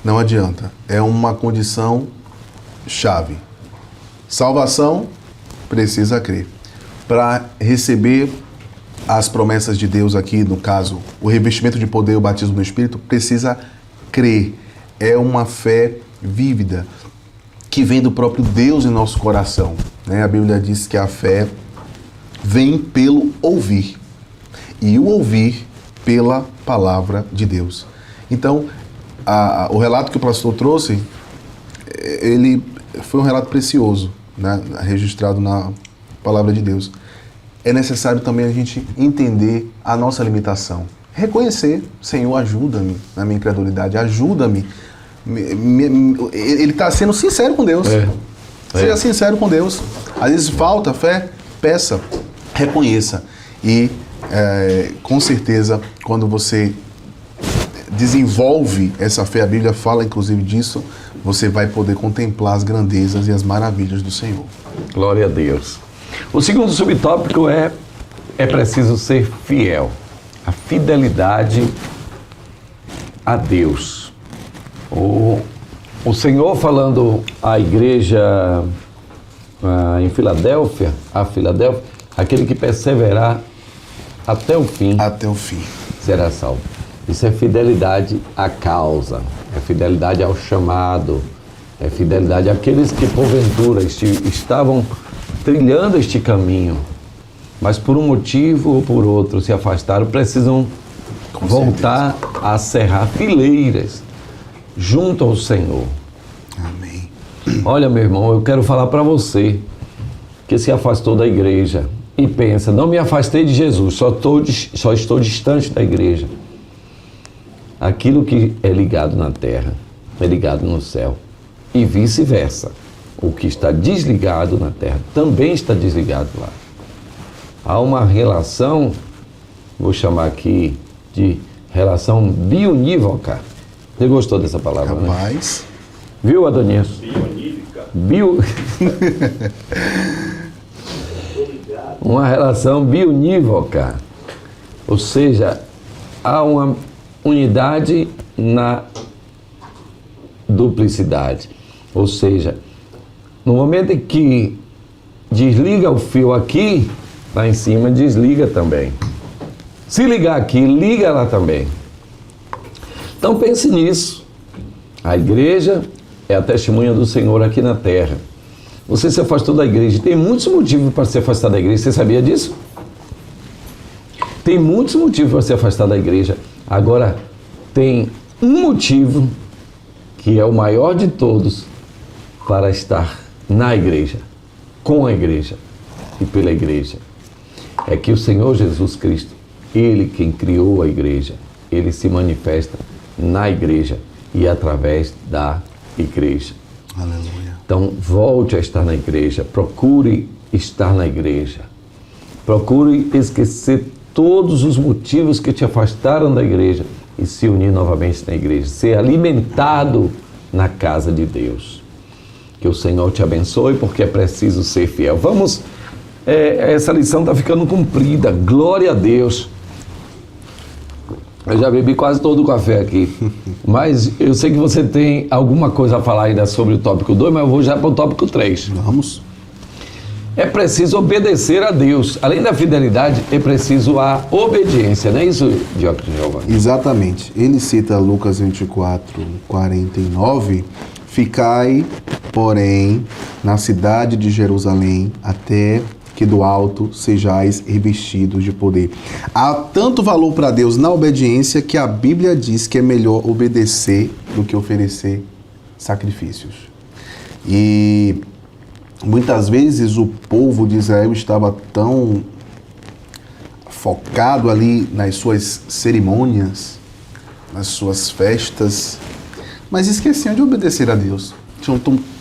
Não adianta. É uma condição chave. Salvação, precisa crer. Para receber as promessas de Deus aqui, no caso, o revestimento de poder, o batismo no Espírito, precisa crer. É uma fé vívida que vem do próprio Deus em nosso coração, né? A Bíblia diz que a fé vem pelo ouvir, e o ouvir pela palavra de Deus. Então, o relato que o pastor trouxe, ele foi um relato precioso, né? Registrado na palavra de Deus. É necessário também a gente entender a nossa limitação. Reconhecer: Senhor, ajuda-me na minha incredulidade, ajuda-me. Ele está sendo sincero com Deus. Seja sincero com Deus. Às vezes falta fé, peça, reconheça. E com certeza, quando você desenvolve essa fé, a Bíblia fala inclusive disso, você vai poder contemplar as grandezas e as maravilhas do Senhor. Glória a Deus. O segundo subtópico é preciso ser fiel. A fidelidade a Deus. O Senhor falando à igreja em Filadélfia, aquele que perseverar até o fim será salvo. Isso é fidelidade à causa, é fidelidade ao chamado, é fidelidade àqueles que porventura estavam trilhando este caminho, mas por um motivo ou por outro se afastaram, precisam voltar a cerrar fileiras junto ao Senhor. Amém. Olha, meu irmão, eu quero falar para você que se afastou da igreja, e pensa, não me afastei de Jesus, só estou distante da igreja. Aquilo que é ligado na terra é ligado no céu e vice-versa. O que está desligado na terra também está desligado lá. Há uma relação, vou chamar aqui de relação bionívoca. Você gostou dessa palavra, Rapaz. né? Viu, Adonias? Uma relação bionívoca. Ou seja, há uma unidade na duplicidade. Ou seja, no momento em que desliga o fio aqui, lá em cima desliga também. Se ligar aqui, liga lá também. Então pense nisso. A igreja é a testemunha do Senhor aqui na terra. Você se afastou da igreja. Tem muitos motivos para se afastar da igreja. Você sabia disso? Tem muitos motivos para se afastar da igreja. Agora, tem um motivo que é o maior de todos para estar na igreja, com a igreja e pela igreja. É que o Senhor Jesus Cristo, Ele quem criou a igreja, Ele se manifesta na igreja e através da igreja. Aleluia. Então, volte a estar na igreja, procure estar na igreja. Procure esquecer todos os motivos que te afastaram da igreja e se unir novamente na igreja. Ser alimentado na casa de Deus. Que o Senhor te abençoe, porque é preciso ser fiel. Vamos, essa lição está ficando cumprida. Glória a Deus. Eu já bebi quase todo o café aqui, mas eu sei que você tem alguma coisa a falar ainda sobre o tópico 2, mas eu vou já para o tópico 3. Vamos. É preciso obedecer a Deus. Além da fidelidade, é preciso a obediência. Não é isso, Diócrito Giovanni? Exatamente. Ele cita Lucas 24, 49. Ficai, porém, na cidade de Jerusalém, até que do alto sejais revestidos de poder. Há tanto valor para Deus na obediência que a Bíblia diz que é melhor obedecer do que oferecer sacrifícios. E muitas vezes o povo de Israel estava tão focado ali nas suas cerimônias, nas suas festas, mas esqueciam de obedecer a Deus.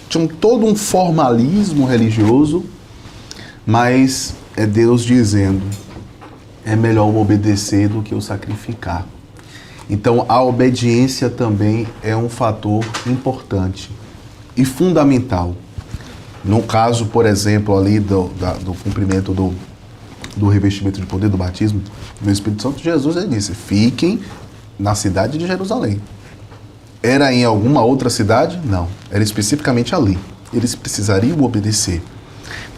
Tinham todo um formalismo religioso, mas é Deus dizendo, é melhor obedecer do que o sacrificar. Então a obediência também é um fator importante e fundamental. No caso, por exemplo, ali do cumprimento do revestimento de poder, do batismo, no Espírito Santo, Jesus ele disse, fiquem na cidade de Jerusalém. Era em alguma outra cidade? Não. Era especificamente ali. Eles precisariam obedecer.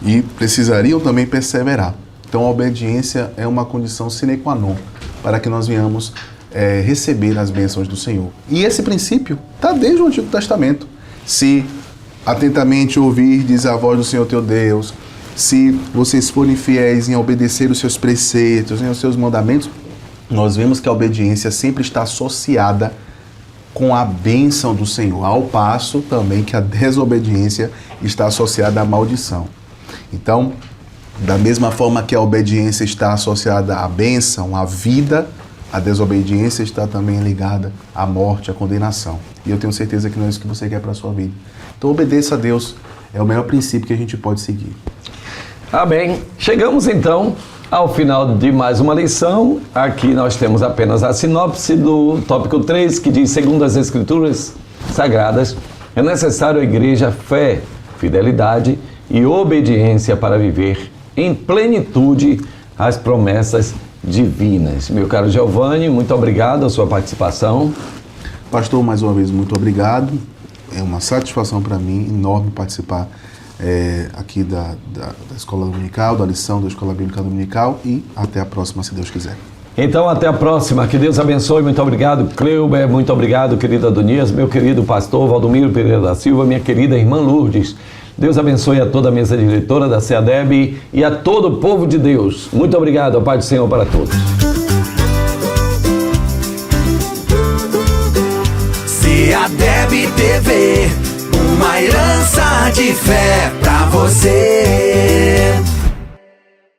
E precisariam também perseverar. Então a obediência é uma condição sine qua non para que nós venhamos receber as bênçãos do Senhor. E esse princípio está desde o Antigo Testamento. Se atentamente ouvirdes a voz do Senhor teu Deus, se vocês forem fiéis em obedecer os seus preceitos, os seus mandamentos, nós vemos que a obediência sempre está associada com a bênção do Senhor, ao passo também que a desobediência está associada à maldição. Então, da mesma forma que a obediência está associada à bênção, à vida, a desobediência está também ligada à morte, à condenação. E eu tenho certeza que não é isso que você quer para a sua vida. Então, obedeça a Deus, é o melhor princípio que a gente pode seguir. Amém. Chegamos então ao final de mais uma lição. Aqui nós temos apenas a sinopse do tópico 3, que diz, segundo as Escrituras Sagradas, é necessário a igreja fé, fidelidade e obediência para viver em plenitude as promessas divinas. Meu caro Giovanni, muito obrigado a sua participação. Pastor, mais uma vez, muito obrigado. É uma satisfação para mim, enorme, participar aqui da Escola Dominical, da lição da Escola Bíblica Dominical, e até a próxima, se Deus quiser. Então, até a próxima. Que Deus abençoe. Muito obrigado, Cleuber. Muito obrigado, querido Adonias, meu querido pastor Valdomiro Pereira da Silva, minha querida irmã Lourdes. Deus abençoe a toda a mesa diretora da CEADEB e a todo o povo de Deus. Muito obrigado. A paz do Senhor para todos. CEADEB TV, uma herança de fé pra você.